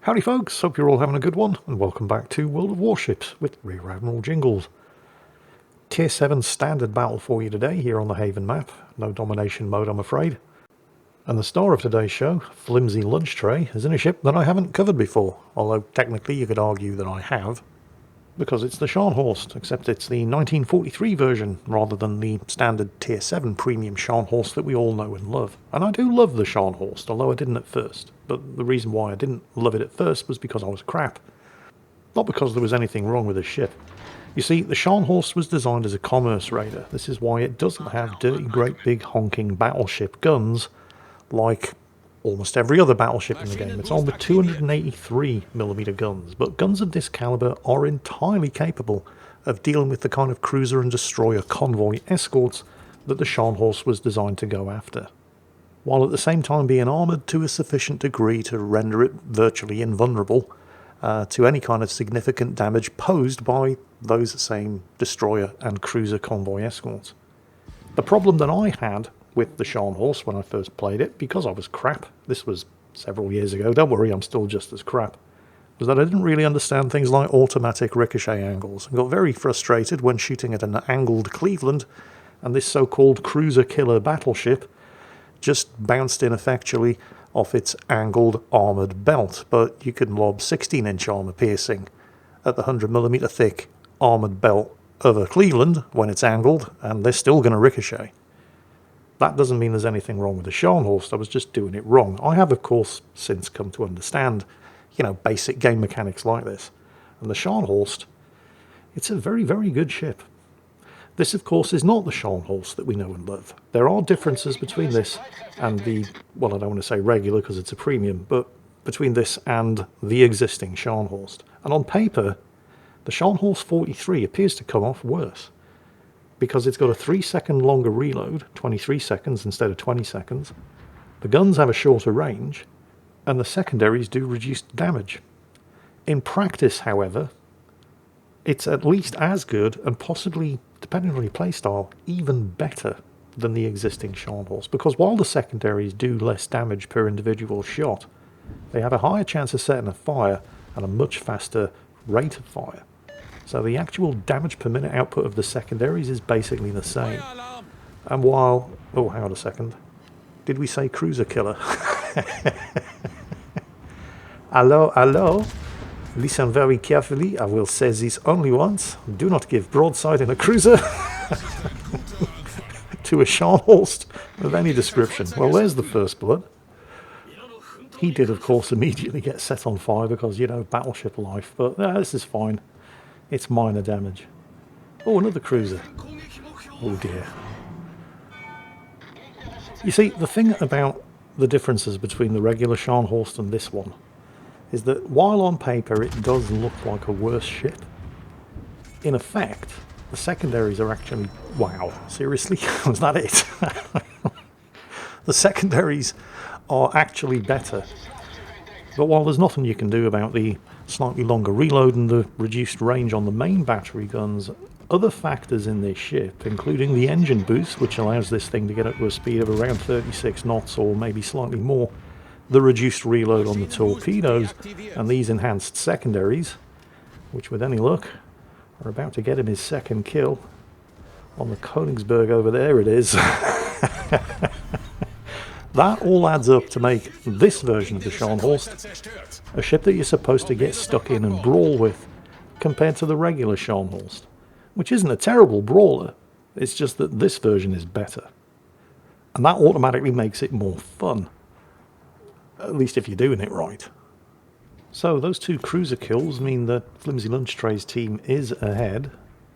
Howdy folks, hope you're all having a good one, and welcome back to World of Warships with Rear Admiral Jingles. Tier 7 standard battle for you today here on the Haven map. No domination mode, I'm afraid. And the star of today's show, Flimsy Lunch Tray, is in a ship that I haven't covered before, although technically you could argue that I have, because it's the Scharnhorst, except it's the 1943 version rather than the standard Tier 7 premium Scharnhorst that we all know and love. And I do love the Scharnhorst, although I didn't at first. But the reason why I didn't love it at first was because I was crap. Not because there was anything wrong with the ship. You see, the Scharnhorst was designed as a commerce raider. This is why it doesn't have dirty, great big honking battleship guns like almost every other battleship in the game. It's on with 283mm guns, but guns of this caliber are entirely capable of dealing with the kind of cruiser and destroyer convoy escorts that the Scharnhorst was designed to go after, while at the same time being armoured to a sufficient degree to render it virtually invulnerable to any kind of significant damage posed by those same destroyer and cruiser convoy escorts. The problem that I had with the Scharnhorst when I first played it, because I was crap, this was several years ago, don't worry, I'm still just as crap, was that I didn't really understand things like automatic ricochet angles, and got very frustrated when shooting at an angled Cleveland, and this so-called cruiser killer battleship just bounced ineffectually off its angled armoured belt. But you can lob 16-inch armour piercing at the 100mm thick armoured belt of a Cleveland when it's angled, and they're still going to ricochet. That doesn't mean there's anything wrong with the Scharnhorst, I was just doing it wrong. I have, of course, since come to understand, basic game mechanics like this. And the Scharnhorst, it's a very, very good ship. This, of course, is not the Scharnhorst that we know and love. There are differences between this and the, well, I don't want to say regular because it's a premium, but between this and the existing Scharnhorst. And on paper, the Scharnhorst 43 appears to come off worse, because it's got a 3-second longer reload, 23 seconds instead of 20 seconds. The guns have a shorter range, and the secondaries do reduced damage. In practice, however, it's at least as good, and possibly, depending on your playstyle, even better than the existing Scharnhorst, because while the secondaries do less damage per individual shot, they have a higher chance of setting a fire and a much faster rate of fire. So the actual damage per minute output of the secondaries is basically the same. And while... oh, hang on a second. Did we say cruiser killer? Hello, hello. Listen very carefully. I will say this only once. Do not give broadside in a cruiser to a Scharnhorst of any description. Well, there's the first blood. He did, of course, immediately get set on fire because, battleship life. But this is fine. It's minor damage. Oh, another cruiser. Oh dear. You see, the thing about the differences between the regular Scharnhorst and this one is that while on paper it does look like a worse ship, in effect, the secondaries are actually... wow, seriously? Was that it? The secondaries are actually better. But while there's nothing you can do about the slightly longer reload and the reduced range on the main battery guns, other factors in this ship, including the engine boost, which allows this thing to get up to a speed of around 36 knots or maybe slightly more, the reduced reload on the torpedoes, and these enhanced secondaries, which with any luck are about to get him his second kill on the Königsberg over there it is. That all adds up to make this version of the Scharnhorst a ship that you're supposed to get stuck in and brawl with, compared to the regular Scharnhorst, which isn't a terrible brawler, it's just that this version is better. And that automatically makes it more fun, at least if you're doing it right. So those two cruiser kills mean that Flimsy Lunch Tray's team is ahead.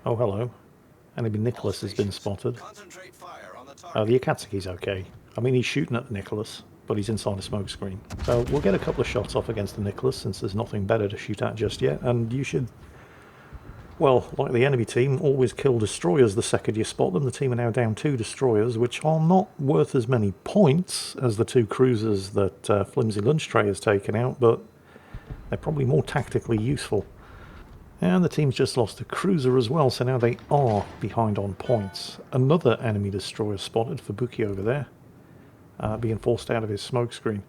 Oh, hello. Enemy Nicholas has been spotted. The Akatsuki's okay. I mean, he's shooting at the Nicholas, but he's inside a smoke screen. So we'll get a couple of shots off against the Nicholas, since there's nothing better to shoot at just yet. And you should, well, like the enemy team, always kill destroyers the second you spot them. The team are now down 2 destroyers, which are not worth as many points as the 2 cruisers that Flimsy Lunch Tray has taken out, but they're probably more tactically useful. And the team's just lost a cruiser as well, so now they are behind on points. Another enemy destroyer spotted for Buki over there, being forced out of his smoke screen.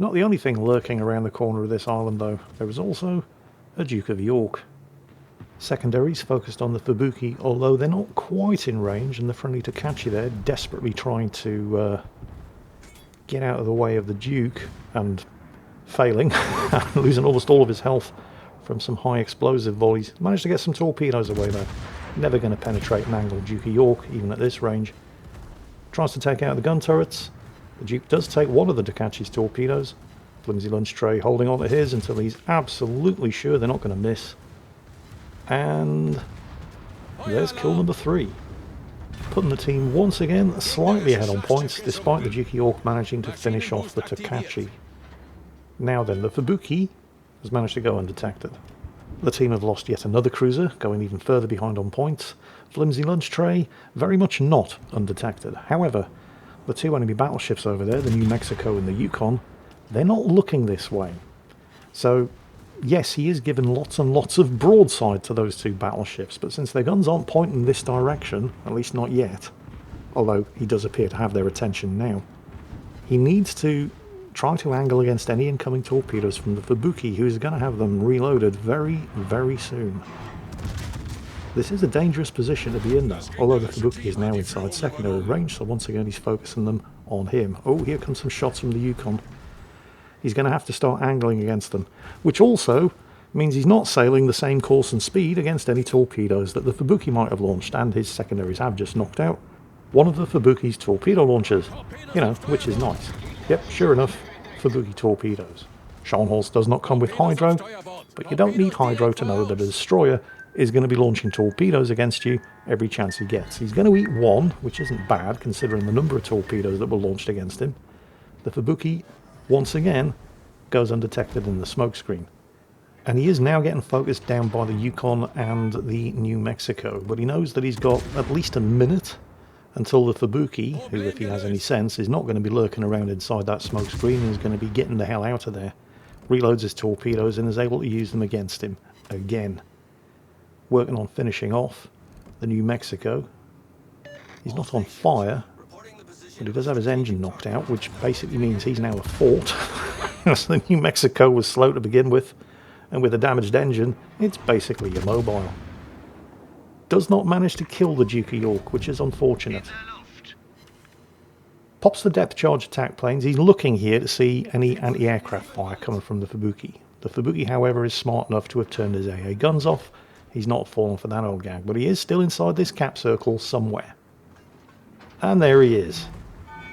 Not the only thing lurking around the corner of this island, though. There is also a Duke of York. Secondaries focused on the Fubuki, although they're not quite in range, and the friendly Takachi there desperately trying to get out of the way of the Duke, and failing, losing almost all of his health from some high explosive volleys. Managed to get some torpedoes away though. Never going to penetrate and angle Duke of York, even at this range. Tries to take out the gun turrets. The Duke does take one of the Takachi's torpedoes. Flimsy lunch tray holding on to his until he's absolutely sure they're not going to miss. And there's kill number 3. Putting the team once again slightly ahead on points, despite the Duke of York managing to finish off the Takachi. Now then, the Fubuki has managed to go undetected. The team have lost yet another cruiser, going even further behind on points. Flimsy lunch tray, very much not undetected. However, the 2 enemy battleships over there, the New Mexico and the Yukon, they're not looking this way. So, yes, he is given lots and lots of broadside to those 2 battleships, but since their guns aren't pointing this direction, at least not yet, although he does appear to have their attention now, he needs to try to angle against any incoming torpedoes from the Fubuki, who is going to have them reloaded very, very soon. This is a dangerous position to be in though, although the Fubuki is now inside secondary range, so once again he's focusing them on him. Oh, here comes some shots from the Yukon. He's going to have to start angling against them, which also means he's not sailing the same course and speed against any torpedoes that the Fubuki might have launched, and his secondaries have just knocked out one of the Fubuki's torpedo launchers, you know, which is nice. Yep, sure enough, Fubuki torpedoes. Scharnhorst does not come with hydro, but you don't need hydro to know that a destroyer is going to be launching torpedoes against you every chance he gets. He's going to eat 1, which isn't bad considering the number of torpedoes that were launched against him. The Fubuki, once again, goes undetected in the smokescreen. And he is now getting focused down by the Yukon and the New Mexico, but he knows that he's got at least a minute until the Fubuki, who, if he has any sense, is not going to be lurking around inside that smoke screen and is going to be getting the hell out of there, reloads his torpedoes and is able to use them against him again. Working on finishing off the New Mexico. He's not on fire, but he does have his engine knocked out, which basically means he's now a fort. So the New Mexico was slow to begin with, and with a damaged engine, it's basically immobile. Does not manage to kill the Duke of York, which is unfortunate. Pops the depth charge attack planes. He's looking here to see any anti-aircraft fire coming from the Fubuki. The Fubuki, however, is smart enough to have turned his AA guns off. He's not fallen for that old gag, but he is still inside this cap circle somewhere. And there he is.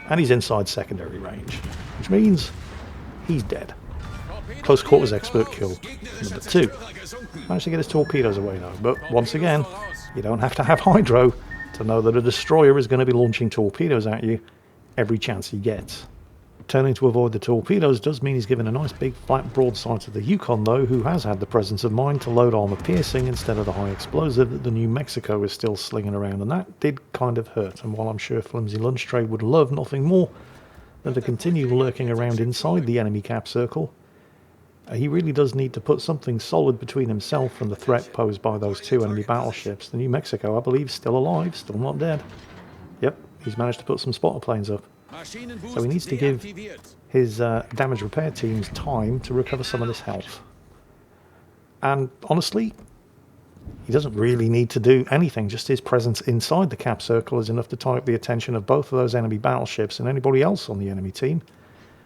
And he's inside secondary range, which means he's dead. Close quarters expert kill number 2. Managed to get his torpedoes away though, but once again, you don't have to have hydro to know that a destroyer is going to be launching torpedoes at you every chance he gets. Turning to avoid the torpedoes does mean he's given a nice big flat broadside to the Yukon though, who has had the presence of mind to load armor piercing instead of the high explosive that the New Mexico is still slinging around, and that did kind of hurt. And while I'm sure Flimsy Lunch Tray would love nothing more than to continue lurking around inside the enemy cap circle, he really does need to put something solid between himself and the threat posed by those 2 enemy battleships. The New Mexico, I believe, is still alive, still not dead. Yep, he's managed to put some spotter planes up. So he needs to give his damage repair teams time to recover some of this health. And honestly, he doesn't really need to do anything. Just his presence inside the cap circle is enough to tie up the attention of both of those enemy battleships and anybody else on the enemy team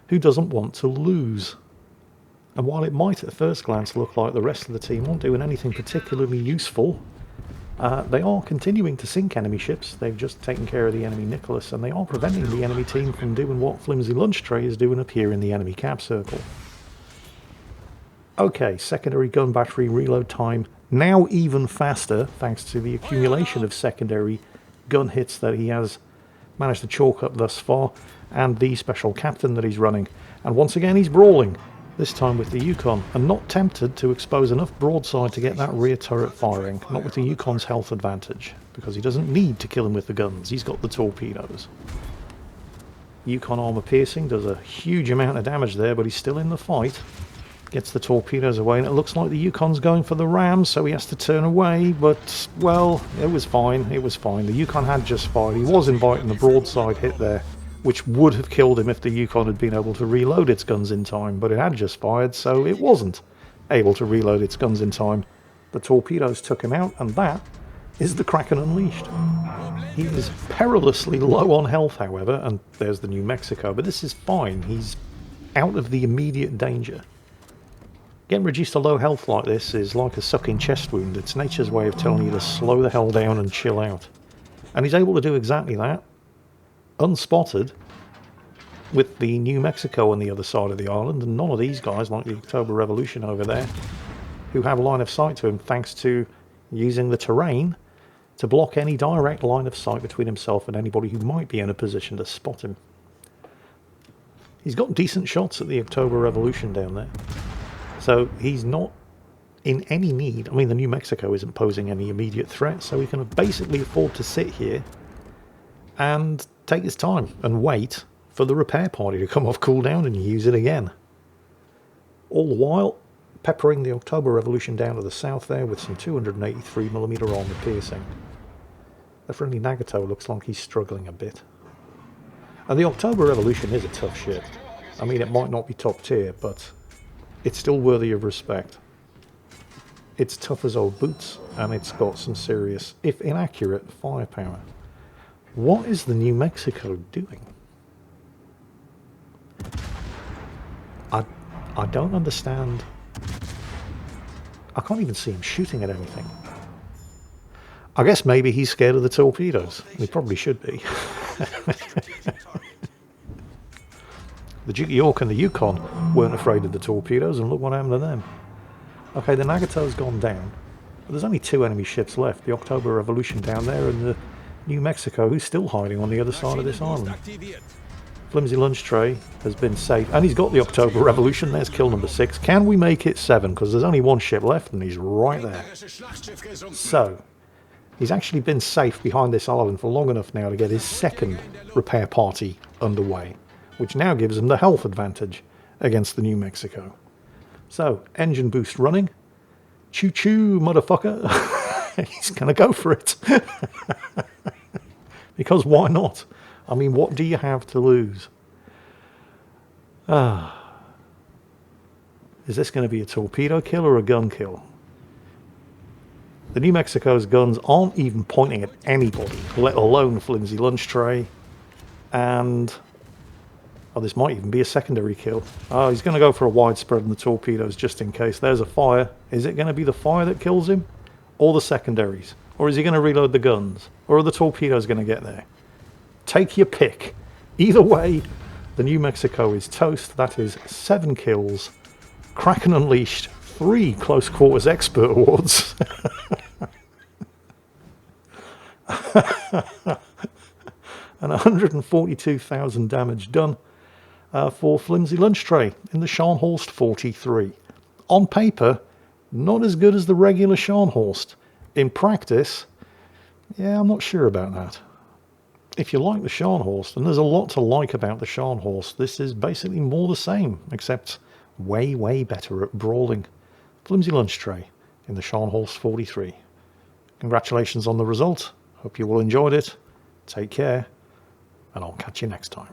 who doesn't want to lose. And while it might at first glance look like the rest of the team aren't doing anything particularly useful, they are continuing to sink enemy ships. They've just taken care of the enemy Nicholas, and they are preventing the enemy team from doing what Flimsy Lunch Tray is doing up here in the enemy cap circle. Okay, secondary gun battery reload time now even faster thanks to the accumulation of secondary gun hits that he has managed to chalk up thus far, and the special captain that he's running. And once again he's brawling, this time with the Yukon, and not tempted to expose enough broadside to get that rear turret firing, not with the Yukon's health advantage, because he doesn't need to kill him with the guns, he's got the torpedoes. Yukon armor piercing does a huge amount of damage there, but he's still in the fight. Gets the torpedoes away, and it looks like the Yukon's going for the ram, so he has to turn away, but, well, it was fine, it was fine. The Yukon had just fired, he was inviting the broadside hit there, which would have killed him if the Yukon had been able to reload its guns in time, but it had just fired, so it wasn't able to reload its guns in time. The torpedoes took him out, and that is the Kraken unleashed. He is perilously low on health, however, and there's the New Mexico, but this is fine. He's out of the immediate danger. Getting reduced to low health like this is like a sucking chest wound. It's nature's way of telling you to slow the hell down and chill out. And he's able to do exactly that, unspotted, with the New Mexico on the other side of the island, and none of these guys, like the October Revolution over there, who have a line of sight to him thanks to using the terrain to block any direct line of sight between himself and anybody who might be in a position to spot him. He's got decent shots at the October Revolution down there. So he's not in any need. I mean, the New Mexico isn't posing any immediate threat, so he can basically afford to sit here and take his time and wait for the repair party to come off cooldown and use it again. All the while, peppering the October Revolution down to the south there with some 283mm armor piercing. The friendly Nagato looks like he's struggling a bit. And the October Revolution is a tough ship. I mean, it might not be top tier, but it's still worthy of respect. It's tough as old boots, and it's got some serious, if inaccurate, firepower. What is the New Mexico doing? I don't understand. I can't even see him shooting at anything. I guess maybe he's scared of the torpedoes. He probably should be. The Jiggy York and the Yukon weren't afraid of the torpedoes, and look what happened to them. Okay, the Nagato's gone down, but there's only 2 enemy ships left. The October Revolution down there and the New Mexico, who's still hiding on the other side of this island. Flimsy Lunch Tray has been safe, and he's got the October Revolution. There's kill number 6. Can we make it 7? Because there's only 1 ship left, and he's right there. So, he's actually been safe behind this island for long enough now to get his second repair party underway, which now gives him the health advantage against the New Mexico. So, engine boost running. Choo-choo, motherfucker. He's going to go for it. Because why not? I mean, what do you have to lose? Is this going to be a torpedo kill or a gun kill? The New Mexico's guns aren't even pointing at anybody, let alone Flimsy Lunch Tray. And oh, this might even be a secondary kill. Oh, he's going to go for a widespread on the torpedoes just in case. There's a fire. Is it going to be the fire that kills him? Or the secondaries? Or is he going to reload the guns? Or are the torpedoes going to get there? Take your pick. Either way, the New Mexico is toast. That is 7 kills. Kraken Unleashed, 3 Close Quarters Expert Awards. And 142,000 damage done for Flimsy Lunch Tray in the Scharnhorst 43. On paper, not as good as the regular Scharnhorst. In practice, yeah, I'm not sure about that. If you like the Scharnhorst, and there's a lot to like about the Scharnhorst, this is basically more the same, except way, way better at brawling. Flimsy Lunch Tray in the Scharnhorst 43. Congratulations on the result. Hope you all enjoyed it. Take care, and I'll catch you next time.